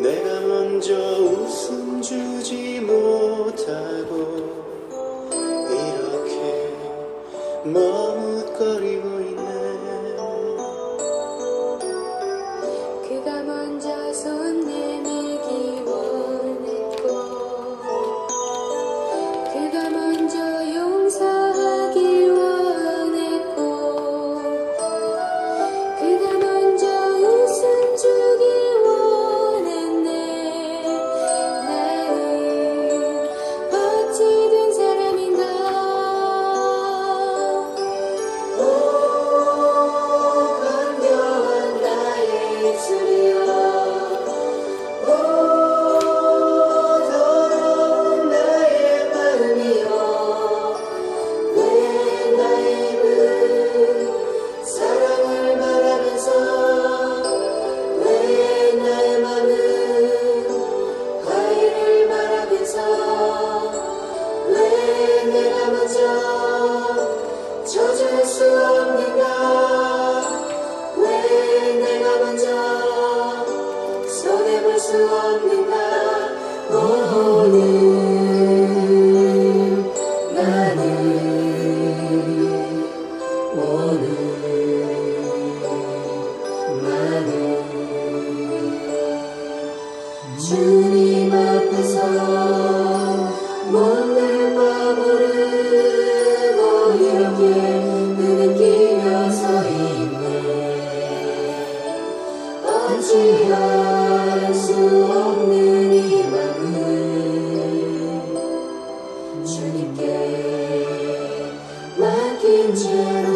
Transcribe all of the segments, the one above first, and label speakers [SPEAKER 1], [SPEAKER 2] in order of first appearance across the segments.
[SPEAKER 1] 내가 먼저 웃음 주지 못하고 이렇게 머뭇거리고 있네.
[SPEAKER 2] 그가 먼저 손 내밀기 원했고 그가 먼저 용서하길 원했고 그가 먼저 웃음 주길 원했네. 나는 어찌 된 사람인가. 오 간교한 나의 입술이여, 오 더러운 나의 마음이여, 왜 나의 입은 사랑을 말하면서 왜 나의 맘은 화해를 말하면서 왜 내가 먼저 젖을 수 없는가. 왜 내가 먼저 손해볼 수 없는가. 오늘 나는 오늘 나는 주님 앞에서 몸을 빠부르고 이렇게 느끼며 서 있네. 어찌할 수 없는 이 맘을 주님께 맡긴 채로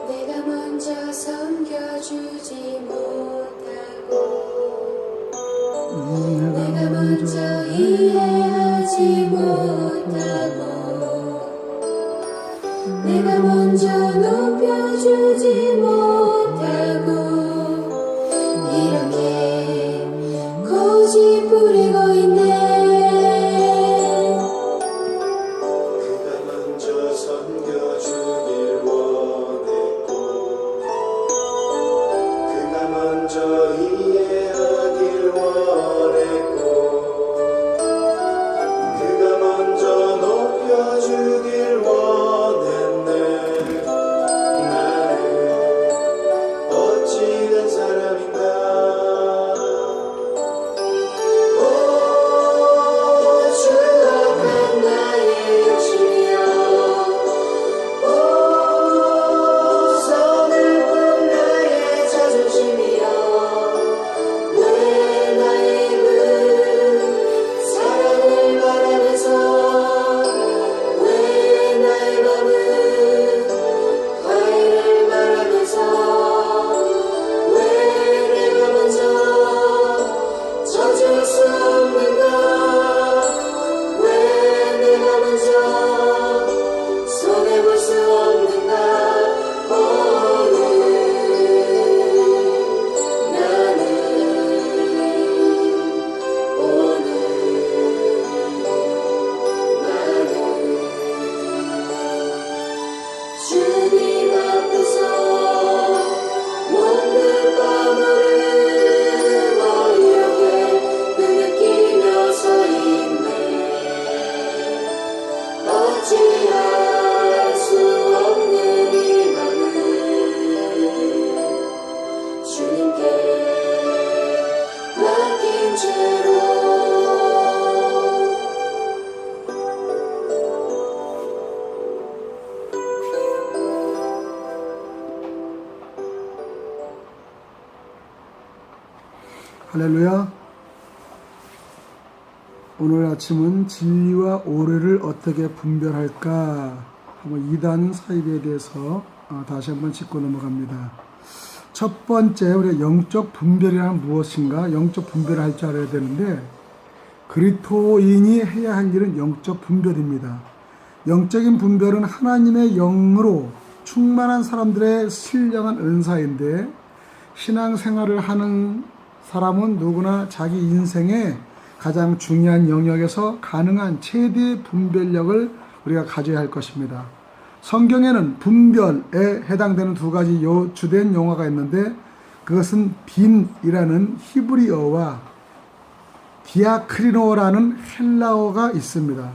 [SPEAKER 2] 내가 먼저 섬겨주지 못하고 내가 먼저 이해하지 못하고 내가 먼저 높여주지 못하고 이렇게 고집 부리고 있네.
[SPEAKER 1] 그가 먼저 섬겨주길 원했고 그가 먼저 이해하길 원했고 그가 먼저 높여주길 원했네. 나는 어찌된 사람인가. 오
[SPEAKER 2] 추악한 나의 욕심이여,
[SPEAKER 1] 오 서늘픈 나의 자존심이여,
[SPEAKER 2] 왜 나의 입은 사랑을 말하면서 왜 나의 맘은 화해를 말하면서 왜 내가 먼저 젖을 수 없는가. 왜 내가 먼저 손해볼 수 없는가. 오늘 나는 오늘 나는 주님 앞에서 몸을 빠부르고 이렇게 느끼며 서 있네. 어찌할 수 없는 이 맘을 주님께 맡긴 채로
[SPEAKER 3] 할렐루야. 오늘 아침은 진리와 오해를 어떻게 분별할까 한번 2단 사입에 대해서 다시 한번 짚고 넘어갑니다. 첫 번째 우리가 영적 분별이란 무엇인가, 영적 분별을 할 줄 알아야 되는데 그리스도인이 해야 할 일은 영적 분별입니다. 영적인 분별은 하나님의 영으로 충만한 사람들의 신령한 은사인데, 신앙생활을 하는 사람은 누구나 자기 인생의 가장 중요한 영역에서 가능한 최대의 분별력을 우리가 가져야 할 것입니다. 성경에는 분별에 해당되는 두 가지 주된 용어가 있는데, 그것은 빈이라는 히브리어와 디아크리노라는 헬라어가 있습니다.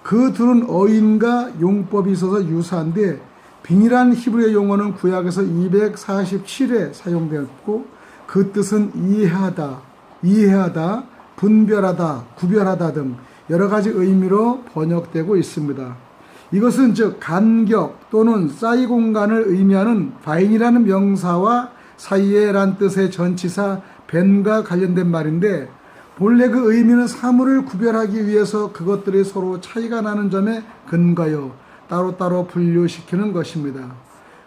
[SPEAKER 3] 그 둘은 어인과 용법이 있어서 유사한데, 빈이라는 히브리어 용어는 구약에서 247회 사용되었고, 그 뜻은 이해하다, 분별하다, 구별하다 등 여러 가지 의미로 번역되고 있습니다. 이것은 즉 간격 또는 사이 공간을 의미하는 바인이라는 명사와 사이에란 뜻의 전치사 벤과 관련된 말인데, 본래 그 의미는 사물을 구별하기 위해서 그것들이 서로 차이가 나는 점에 근거하여 따로따로 분류시키는 것입니다.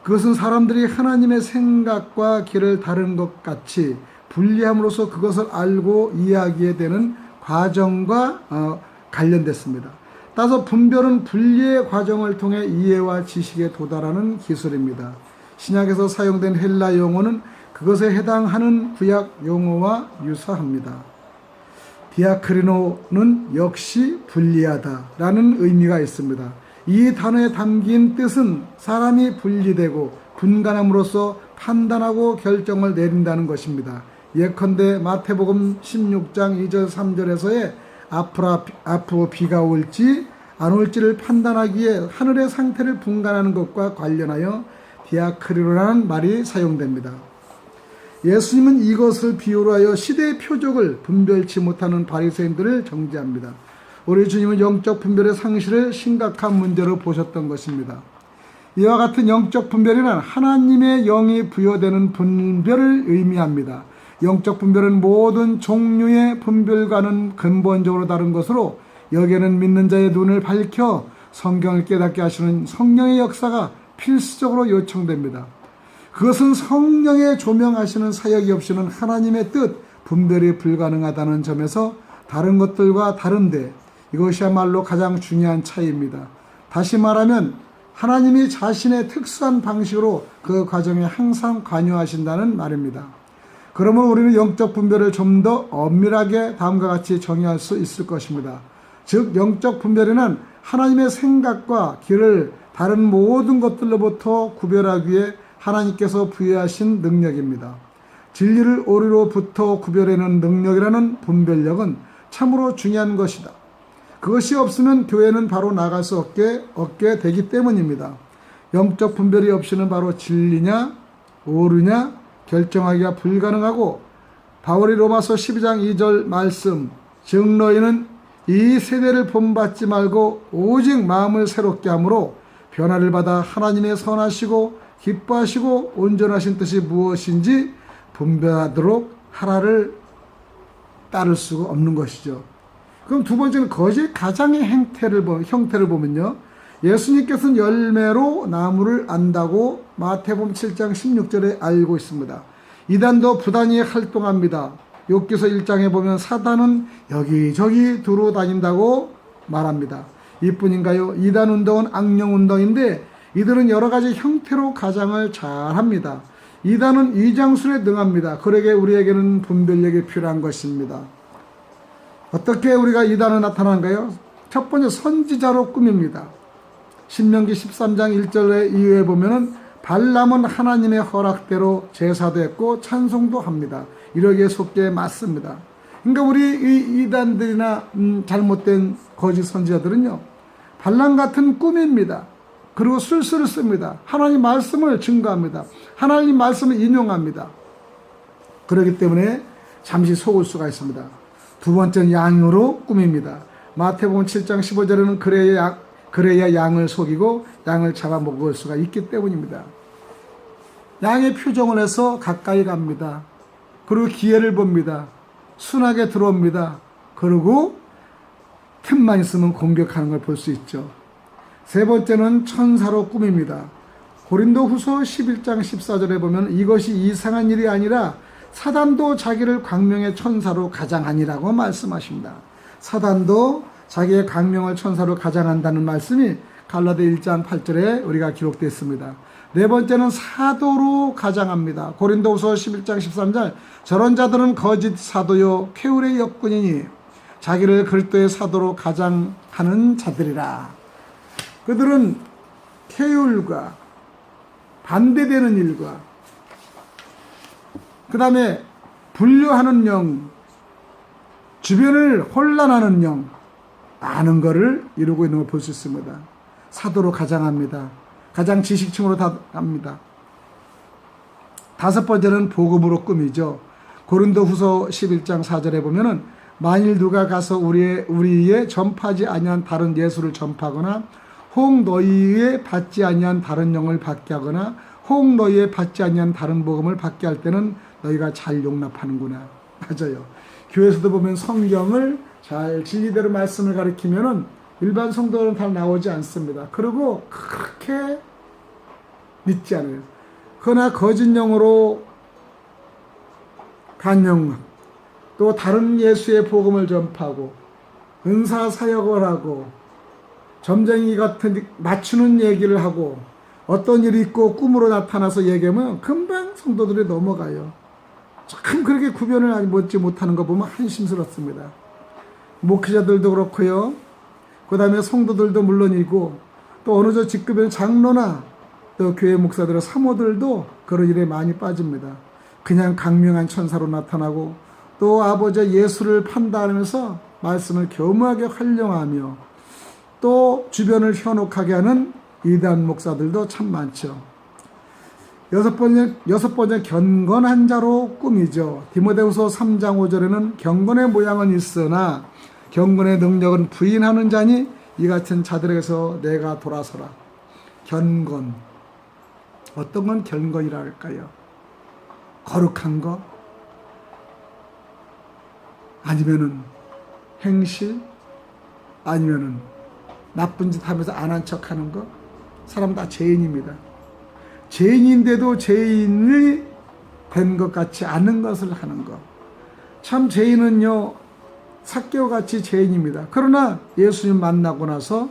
[SPEAKER 3] 그것은 사람들이 하나님의 생각과 길을 다른 것 같이 분리함으로써 그것을 알고 이해하게 되는 과정과 관련됐습니다. 따라서 분별은 분리의 과정을 통해 이해와 지식에 도달하는 기술입니다. 신약에서 사용된 헬라 용어는 그것에 해당하는 구약 용어와 유사합니다. 디아크리노는 역시 분리하다라는 의미가 있습니다. 이 단어에 담긴 뜻은 사람이 분리되고 분간함으로써 판단하고 결정을 내린다는 것입니다. 예컨대 마태복음 16장 2절 3절에서의 앞으로 비가 올지 안 올지를 판단하기 위해 하늘의 상태를 분간하는 것과 관련하여 디아크리노라는 말이 사용됩니다. 예수님은 이것을 비유로 하여 시대의 표적을 분별치 못하는 바리새인들을 정죄합니다. 우리 주님은 영적 분별의 상실을 심각한 문제로 보셨던 것입니다. 이와 같은 영적 분별이란 하나님의 영이 부여되는 분별을 의미합니다. 영적 분별은 모든 종류의 분별과는 근본적으로 다른 것으로, 여기에는 믿는 자의 눈을 밝혀 성경을 깨닫게 하시는 성령의 역사가 필수적으로 요청됩니다. 그것은 성령의 조명하시는 사역이 없이는 하나님의 뜻, 분별이 불가능하다는 점에서 다른 것들과 다른데, 이것이야말로 가장 중요한 차이입니다. 다시 말하면 하나님이 자신의 특수한 방식으로 그 과정에 항상 관여하신다는 말입니다. 그러면 우리는 영적 분별을 좀 더 엄밀하게 다음과 같이 정의할 수 있을 것입니다. 즉 영적 분별에는 하나님의 생각과 길을 다른 모든 것들로부터 구별하기 위해 하나님께서 부여하신 능력입니다. 진리를 오리로부터 구별해내는 능력이라는 분별력은 참으로 중요한 것이다. 그것이 없으면 교회는 바로 나갈 수 없게 되기 때문입니다. 영적 분별이 없이는 바로 진리냐 오류냐 결정하기가 불가능하고, 바울이 로마서 12장 2절 말씀, 즉 너희는 이 세대를 본받지 말고 오직 마음을 새롭게 함으로 변화를 받아 하나님의 선하시고 기뻐하시고 온전하신 뜻이 무엇인지 분별하도록 하라를 따를 수가 없는 것이죠. 그럼 두 번째는 거짓 가장의 형태를 보면요, 예수님께서는 열매로 나무를 안다고 마태복음 7장 16절에 알고 있습니다. 이단도 부단히 활동합니다. 욥기서 1장에 보면 사단은 여기저기 두루 다닌다고 말합니다. 이뿐인가요? 이단 운동은 악령 운동인데 이들은 여러 가지 형태로 가장을 잘합니다. 이단은 이장술에 능합니다. 그러게 우리에게는 분별력이 필요한 것입니다. 어떻게 우리가 이단을 나타나는가요? 첫 번째, 선지자로 꾸밉니다. 신명기 13장 1절에 이후에 보면은 발람은 하나님의 허락대로 제사도 했고 찬송도 합니다. 이러기에 속기에 맞습니다. 그러니까 우리 이 이단들이나 잘못된 거짓 선지자들은요, 발람 같은 꿈입니다. 그리고 술수를 씁니다. 하나님 말씀을 증거합니다. 하나님 말씀을 인용합니다. 그렇기 때문에 잠시 속을 수가 있습니다. 두 번째는 양으로 꾸밉니다. 마태복음 7장 15절에는 그래야 양을 속이고 양을 잡아먹을 수가 있기 때문입니다. 양의 표정을 해서 가까이 갑니다. 그리고 기회를 봅니다. 순하게 들어옵니다. 그리고 틈만 있으면 공격하는 걸 볼 수 있죠. 세 번째는 천사로 꾸밉니다. 고린도후서 11장 14절에 보면 이것이 이상한 일이 아니라 사단도 자기를 광명의 천사로 가장하니라고 말씀하십니다. 사단도 자기의 강명을 천사로 가장한다는 말씀이 갈라디아 1장 8절에 우리가 기록되어 있습니다. 네 번째는 사도로 가장합니다. 고린도후서 11장 13절 저런 자들은 거짓 사도요 쾌울의 역군이니 자기를 그리스도의 사도로 가장하는 자들이라. 그들은 쾌울과 반대되는 일과 그 다음에 분류하는 영, 주변을 혼란하는 영, 많은 것을 이루고 있는 걸 볼 수 있습니다. 사도로 가장합니다. 가장 지식층으로 합니다. 다섯 번째는 복음으로 꾸미죠. 고린도후서 11장 4절에 보면은 만일 누가 가서 우리의 전파지 아니한 다른 예수를 전파하거나 혹 너희의 받지 아니한 다른 영을 받게 하거나 혹 너희의 받지 아니한 다른 복음을 받게 할 때는 너희가 잘 용납하는구나. 맞아요. 교회에서도 보면 성경을 잘 진리대로 말씀을 가르치면은 일반 성도는 잘 나오지 않습니다. 그리고 그렇게 믿지 않아요. 그러나 거짓 영으로 간영, 또 다른 예수의 복음을 전파하고 은사 사역을 하고 점쟁이 같은 맞추는 얘기를 하고 어떤 일이 있고 꿈으로 나타나서 얘기하면 금방 성도들이 넘어가요. 참 그렇게 구별을 못지 못하는 거 보면 한심스럽습니다. 목회자들도 그렇고요. 그 다음에 성도들도 물론이고 또 어느 저 직급의 장로나 또 교회 목사들의 사모들도 그런 일에 많이 빠집니다. 그냥 강명한 천사로 나타나고 또 아버지 예수를 판단하면서 말씀을 교묘하게 활용하며 또 주변을 현혹하게 하는 이단 목사들도 참 많죠. 여섯 번째 경건한 자로 꾸미죠. 디모데후서 3장 5절에는 경건의 모양은 있으나 경건의 능력은 부인하는 자니 이 같은 자들에게서 내가 돌아서라. 경건. 어떤 건 경건이라 할까요? 거룩한 거? 아니면은 행실? 아니면은 나쁜 짓 하면서 안 한 척 하는 거? 사람 다 죄인입니다. 죄인인데도 죄인이 된 것 같지 않은 것을 하는 것. 참 죄인은요, 삭개오같이 죄인입니다. 그러나 예수님 만나고 나서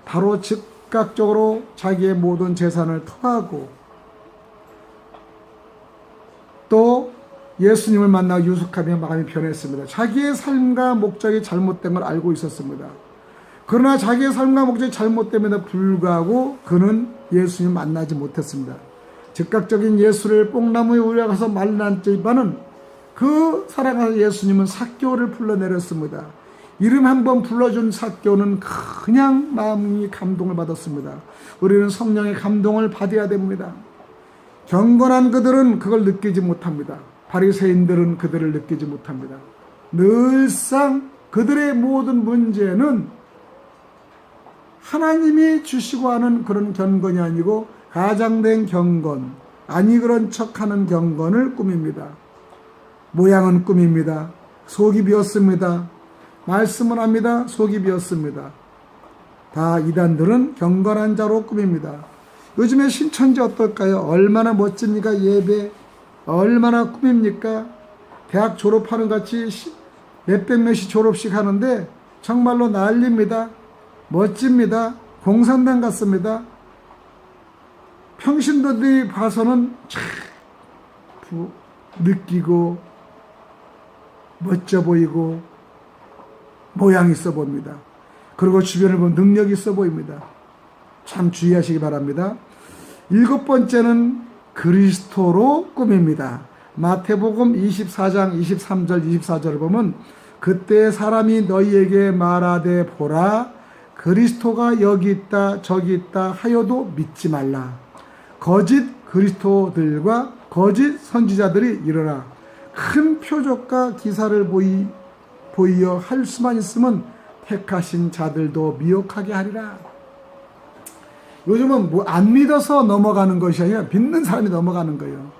[SPEAKER 3] 바로 즉각적으로 자기의 모든 재산을 토하고 또 예수님을 만나 유숙하며 마음이 변했습니다. 자기의 삶과 목적이 잘못된 걸 알고 있었습니다. 그러나 자기의 삶과 목적이 잘못됨에도 불구하고 그는 예수님 만나지 못했습니다. 즉각적인 예수를 뽕나무에 올라가서 만났지만은 그 사랑하는 예수님은 삭개오를 불러내렸습니다. 이름 한번 불러준 삭개오는 그냥 마음이 감동을 받았습니다. 우리는 성령의 감동을 받아야 됩니다. 경건한 그들은 그걸 느끼지 못합니다. 바리새인들은 그들을 느끼지 못합니다. 늘상 그들의 모든 문제는 하나님이 주시고 하는 그런 경건이 아니고 가장된 경건, 아니 그런 척하는 경건을 꾸밉니다. 모양은 꾸밉니다. 속이 비었습니다. 말씀을 합니다. 속이 비었습니다. 다 이단들은 경건한 자로 꾸밉니다. 요즘에 신천지 어떨까요? 얼마나 멋집니까? 예배 얼마나 꾸밉니까? 대학 졸업하는 같이 몇백 명씩 졸업식 하는데 정말로 난립니다. 멋집니다. 공산당 같습니다. 평신도들이 봐서는 참 느끼고 멋져 보이고 모양 있어 보입니다. 그리고 주변을 보면 능력 있어 보입니다. 참 주의하시기 바랍니다. 일곱 번째는 그리스도로 꾸밉니다. 마태복음 24장 23절 24절을 보면 그때 사람이 너희에게 말하되 보라 그리스도가 여기 있다 저기 있다 하여도 믿지 말라. 거짓 그리스도들과 거짓 선지자들이 일어나 큰 표적과 기사를 보이어 할 수만 있으면 택하신 자들도 미혹하게 하리라. 요즘은 안 믿어서 넘어가는 것이 아니라 믿는 사람이 넘어가는 거예요.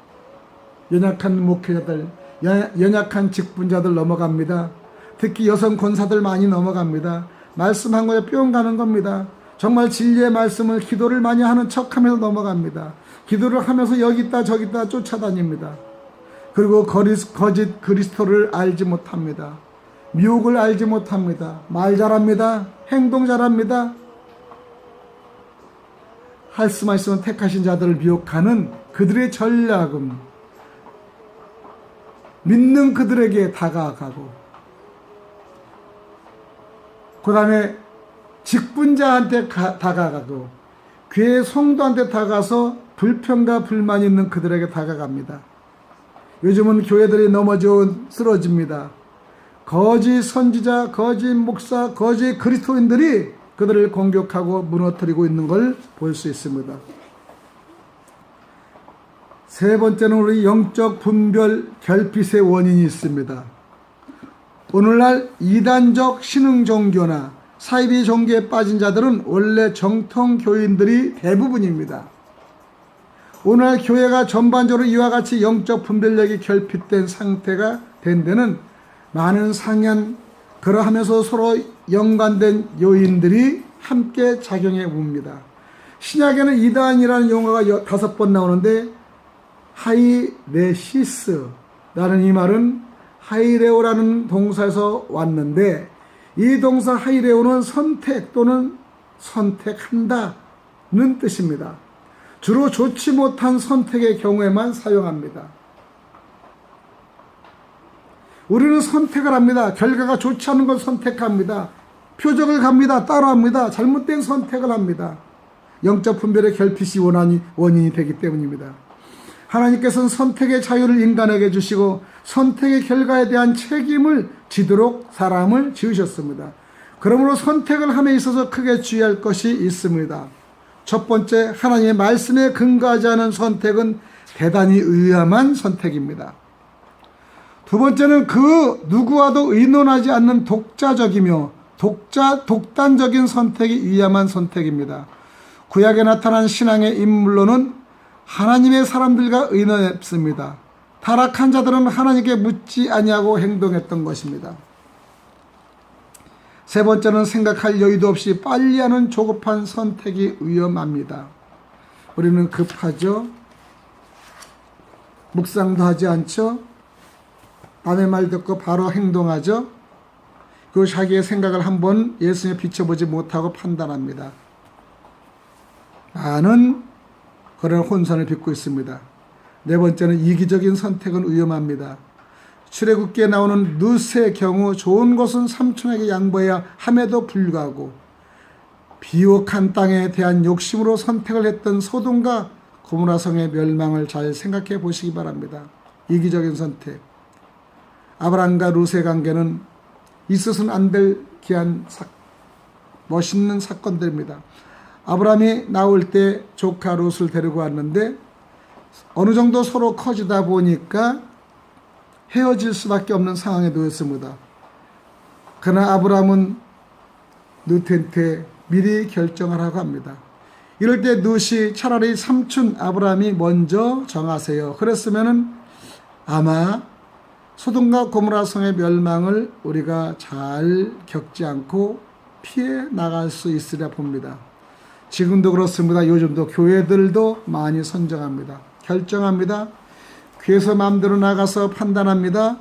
[SPEAKER 3] 연약한 목회자들, 연약한 직분자들 넘어갑니다. 특히 여성 권사들 많이 넘어갑니다. 말씀한 거에 뿅 가는 겁니다. 정말 진리의 말씀을 기도를 많이 하는 척하면서 넘어갑니다. 기도를 하면서 여기 있다 저기 있다 쫓아다닙니다. 그리고 거짓 그리스도를 알지 못합니다. 미혹을 알지 못합니다. 말 잘합니다. 행동 잘합니다. 할 수만 있으면 택하신 자들을 미혹하는 그들의 전략은 믿는 그들에게 다가가고, 그 다음에 직분자한테 다가가고, 교회 성도한테 다가가서 불평과 불만이 있는 그들에게 다가갑니다. 요즘은 교회들이 넘어져 쓰러집니다. 거짓 선지자, 거짓 목사, 거짓 그리스도인들이 그들을 공격하고 무너뜨리고 있는 걸 볼 수 있습니다. 세 번째는 우리 영적 분별 결핍의 원인이 있습니다. 오늘날 이단적 신흥 종교나 사이비 종교에 빠진 자들은 원래 정통 교인들이 대부분입니다. 오늘날 교회가 전반적으로 이와 같이 영적 분별력이 결핍된 상태가 된 데는 많은 상한, 그러하면서 서로 연관된 요인들이 함께 작용해 봅니다. 신약에는 이단이라는 용어가 5번 나오는데, 하이레시스라는 이 말은 하이레오라는 동사에서 왔는데, 이 동사 하이레오는 선택 또는 선택한다는 뜻입니다. 주로 좋지 못한 선택의 경우에만 사용합니다. 우리는 선택을 합니다. 결과가 좋지 않은 걸 선택합니다. 표적을 갑니다. 따라합니다. 잘못된 선택을 합니다. 영적 분별의 결핍이 원인이 되기 때문입니다. 하나님께서는 선택의 자유를 인간에게 주시고 선택의 결과에 대한 책임을 지도록 사람을 지으셨습니다. 그러므로 선택을 함에 있어서 크게 주의할 것이 있습니다. 첫 번째, 하나님의 말씀에 근거하지 않은 선택은 대단히 위험한 선택입니다. 두 번째는 그 누구와도 의논하지 않는 독자적이며 독단적인 선택이 위험한 선택입니다. 구약에 나타난 신앙의 인물로는 하나님의 사람들과 의논했습니다. 타락한 자들은 하나님께 묻지 아니하고 행동했던 것입니다. 세 번째는 생각할 여유도 없이 빨리 하는 조급한 선택이 위험합니다. 우리는 급하죠. 묵상도 하지 않죠. 남의 말 듣고 바로 행동하죠. 그 자기의 생각을 한번 예수님에 비춰보지 못하고 판단합니다. 많은 그런 혼선을 빚고 있습니다. 네 번째는 이기적인 선택은 위험합니다. 출애굽기에 나오는 룻의 경우 좋은 것은 삼촌에게 양보해야 함에도 불구하고 비옥한 땅에 대한 욕심으로 선택을 했던 소돔과 고모라 성의 멸망을 잘 생각해 보시기 바랍니다. 이기적인 선택. 아브라함과 룻의 관계는 있어서는 안 될 귀한 멋있는 사건들입니다. 아브라함이 나올 때 조카 룻을 데리고 왔는데 어느 정도 서로 커지다 보니까 헤어질 수밖에 없는 상황에 놓였습니다. 그러나 아브라함은 룻한테 미리 결정을 하고 합니다. 이럴 때 룻이 차라리 삼촌 아브라함이 먼저 정하세요. 그랬으면은 아마 소돔과 고모라 성의 멸망을 우리가 잘 겪지 않고 피해 나갈 수 있으려 봅니다. 지금도 그렇습니다. 요즘도 교회들도 많이 선정합니다. 결정합니다. 교회에서 마음대로 나가서 판단합니다.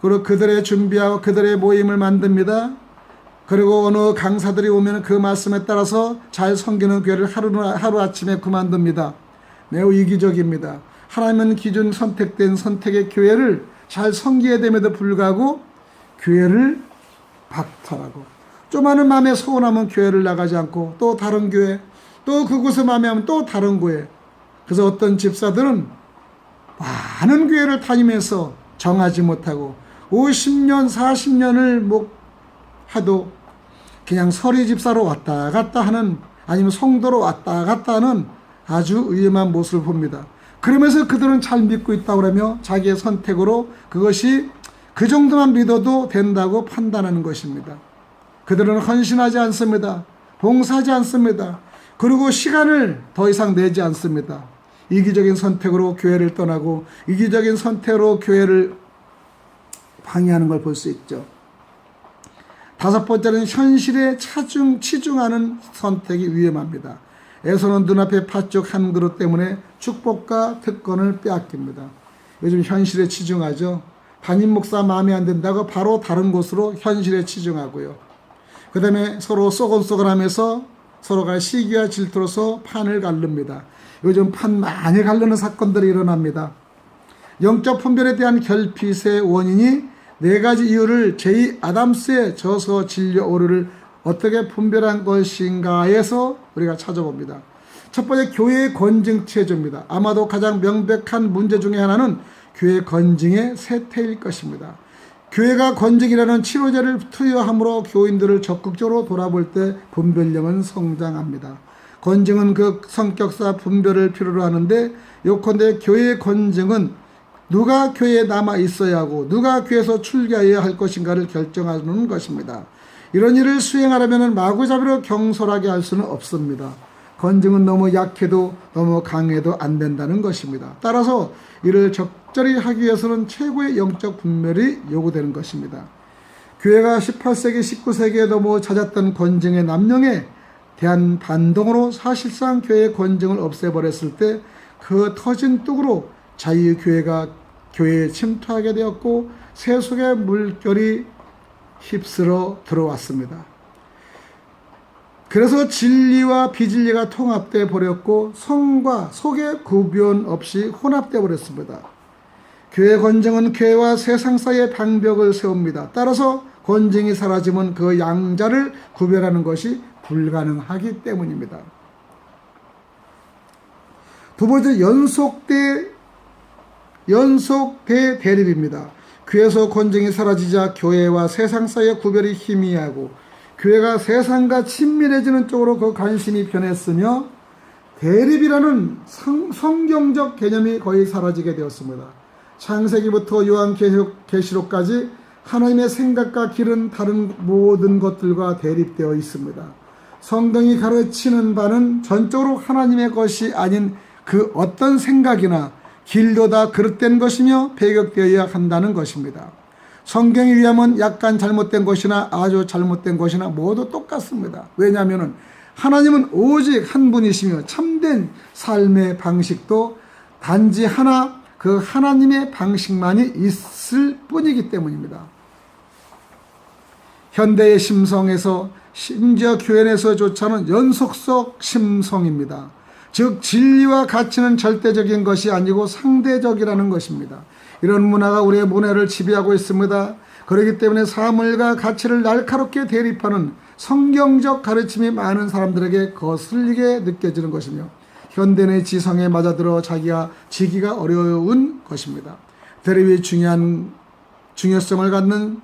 [SPEAKER 3] 그리고 그들의 준비하고 그들의 모임을 만듭니다. 그리고 어느 강사들이 오면 그 말씀에 따라서 잘 섬기는 교회를 하루아침에 그만둡니다. 매우 이기적입니다. 하나님은 기준 선택된 선택의 교회를 잘 섬기게 됨에도 불구하고 교회를 박탈하고, 조그마한 마음에 서운하면 교회를 나가지 않고 또 다른 교회, 또 그곳에 마음에 하면 또 다른 교회. 그래서 어떤 집사들은 많은 교회를 다니면서 정하지 못하고 50년 40년을 하도 그냥 서리 집사로 왔다 갔다 하는, 아니면 성도로 왔다 갔다 하는 아주 위험한 모습을 봅니다. 그러면서 그들은 잘 믿고 있다고 그러며 자기의 선택으로 그것이 그 정도만 믿어도 된다고 판단하는 것입니다. 그들은 헌신하지 않습니다. 봉사하지 않습니다. 그리고 시간을 더 이상 내지 않습니다. 이기적인 선택으로 교회를 떠나고 이기적인 선택으로 교회를 방해하는 걸 볼 수 있죠. 다섯 번째는 현실에 치중하는 선택이 위험합니다. 에서는 눈앞의 팥죽 한 그릇 때문에 축복과 특권을 빼앗깁니다. 요즘 현실에 치중하죠. 담임 목사 마음에 안 든다고 바로 다른 곳으로 현실에 치중하고요. 그 다음에 서로 쏘곤쏘곤하면서 서로가 시기와 질투로서 판을 가릅니다. 요즘 판 많이 가르는 사건들이 일어납니다. 영적 분별에 대한 결핍의 원인이 네 가지 이유를 제2 아담스의 저서 진료 오류를 어떻게 분별한 것인가에서 우리가 찾아봅니다. 첫 번째, 교회의 건증 체조입니다. 아마도 가장 명백한 문제 중에 하나는 교회 건증의 쇠퇴일 것입니다. 교회가 건증이라는 치료제를 투여함으로 교인들을 적극적으로 돌아볼 때 분별력은 성장합니다. 건증은 그 성격사 분별을 필요로 하는데, 요컨대 교회의 건증은 누가 교회에 남아 있어야 하고 누가 교회에서 출가해야 할 것인가를 결정하는 것입니다. 이런 일을 수행하려면 마구잡이로 경솔하게 할 수는 없습니다. 건증은 너무 약해도 너무 강해도 안 된다는 것입니다. 따라서 이를 적절히 하기 위해서는 최고의 영적 분별이 요구되는 것입니다. 교회가 18세기, 19세기에 너무 잦았던 건증의 남용에 대한 반동으로 사실상 교회의 건증을 없애버렸을 때 그 터진 뚝으로 자유교회가 교회에 침투하게 되었고 세속의 물결이 휩쓸어 들어왔습니다. 그래서 진리와 비진리가 통합돼 버렸고 성과 속의 구분 없이 혼합돼 버렸습니다. 교회 건증은 교회와 세상 사이의 방벽을 세웁니다. 따라서 건증이 사라지면 그 양자를 구별하는 것이 불가능하기 때문입니다. 두 번째, 연속대 대립입니다. 교회에서 건증이 사라지자 교회와 세상 사이의 구별이 희미하고 교회가 세상과 친밀해지는 쪽으로 그 관심이 변했으며 대립이라는 성경적 개념이 거의 사라지게 되었습니다. 창세기부터 요한계시록까지 하나님의 생각과 길은 다른 모든 것들과 대립되어 있습니다. 성경이 가르치는 바는 전적으로 하나님의 것이 아닌 그 어떤 생각이나 길도 다 그릇된 것이며 배격되어야 한다는 것입니다. 성경에 의하면 약간 잘못된 것이나 아주 잘못된 것이나 모두 똑같습니다. 왜냐하면 하나님은 오직 한 분이시며 참된 삶의 방식도 단지 하나, 그 하나님의 방식만이 있을 뿐이기 때문입니다. 현대의 심성에서 심지어 교회에서조차는 연속적 심성입니다. 즉 진리와 가치는 절대적인 것이 아니고 상대적이라는 것입니다. 이런 문화가 우리의 문화를 지배하고 있습니다. 그렇기 때문에 사물과 가치를 날카롭게 대립하는 성경적 가르침이 많은 사람들에게 거슬리게 느껴지는 것이며 현대의 지성에 맞아들어 자기가 지기가 어려운 것입니다. 대립이 중요성을 갖는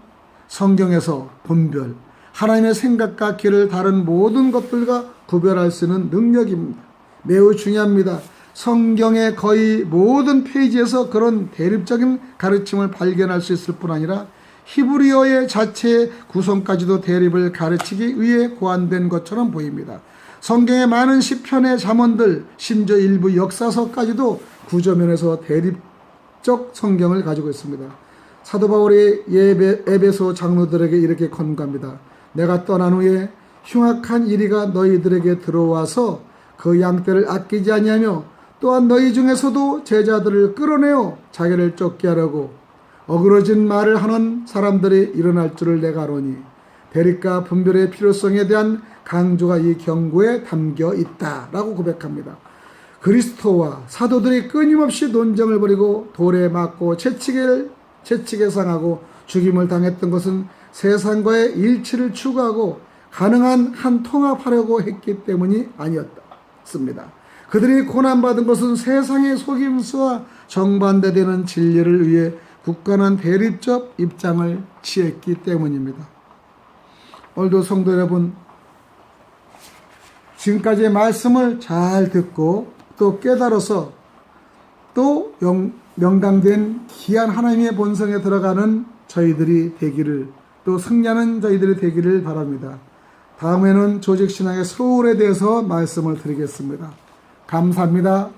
[SPEAKER 3] 성경에서 분별, 하나님의 생각과 길을 다른 모든 것들과 구별할 수 있는 능력입니다. 매우 중요합니다. 성경의 거의 모든 페이지에서 그런 대립적인 가르침을 발견할 수 있을 뿐 아니라 히브리어의 자체의 구성까지도 대립을 가르치기 위해 고안된 것처럼 보입니다. 성경의 많은 시편의 잠언들, 심지어 일부 역사서까지도 구조면에서 대립적 성경을 가지고 있습니다. 사도 바울이 에베소 장로들에게 이렇게 권고합니다. 내가 떠난 후에 흉악한 이리가 너희들에게 들어와서 그 양떼를 아끼지 아니하며 또한 너희 중에서도 제자들을 끌어내어 자기를 쫓게 하려고 어그러진 말을 하는 사람들이 일어날 줄을 내가 아노니 대립과 분별의 필요성에 대한 강조가 이 경고에 담겨 있다라고 고백합니다. 그리스도와 사도들이 끊임없이 논쟁을 벌이고 돌에 맞고 채찍에 상하고 죽임을 당했던 것은 세상과의 일치를 추구하고 가능한 한 통합하려고 했기 때문이 아니었습니다. 그들이 고난받은 것은 세상의 속임수와 정반대되는 진리를 위해 굳건한 대립적 입장을 취했기 때문입니다. 오늘도 성도 여러분, 지금까지의 말씀을 잘 듣고 또 깨달아서 또 명당된 귀한 하나님의 본성에 들어가는 저희들이 되기를, 또 승리하는 저희들이 되기를 바랍니다. 다음에는 조직신앙의 소울에 대해서 말씀을 드리겠습니다. 감사합니다.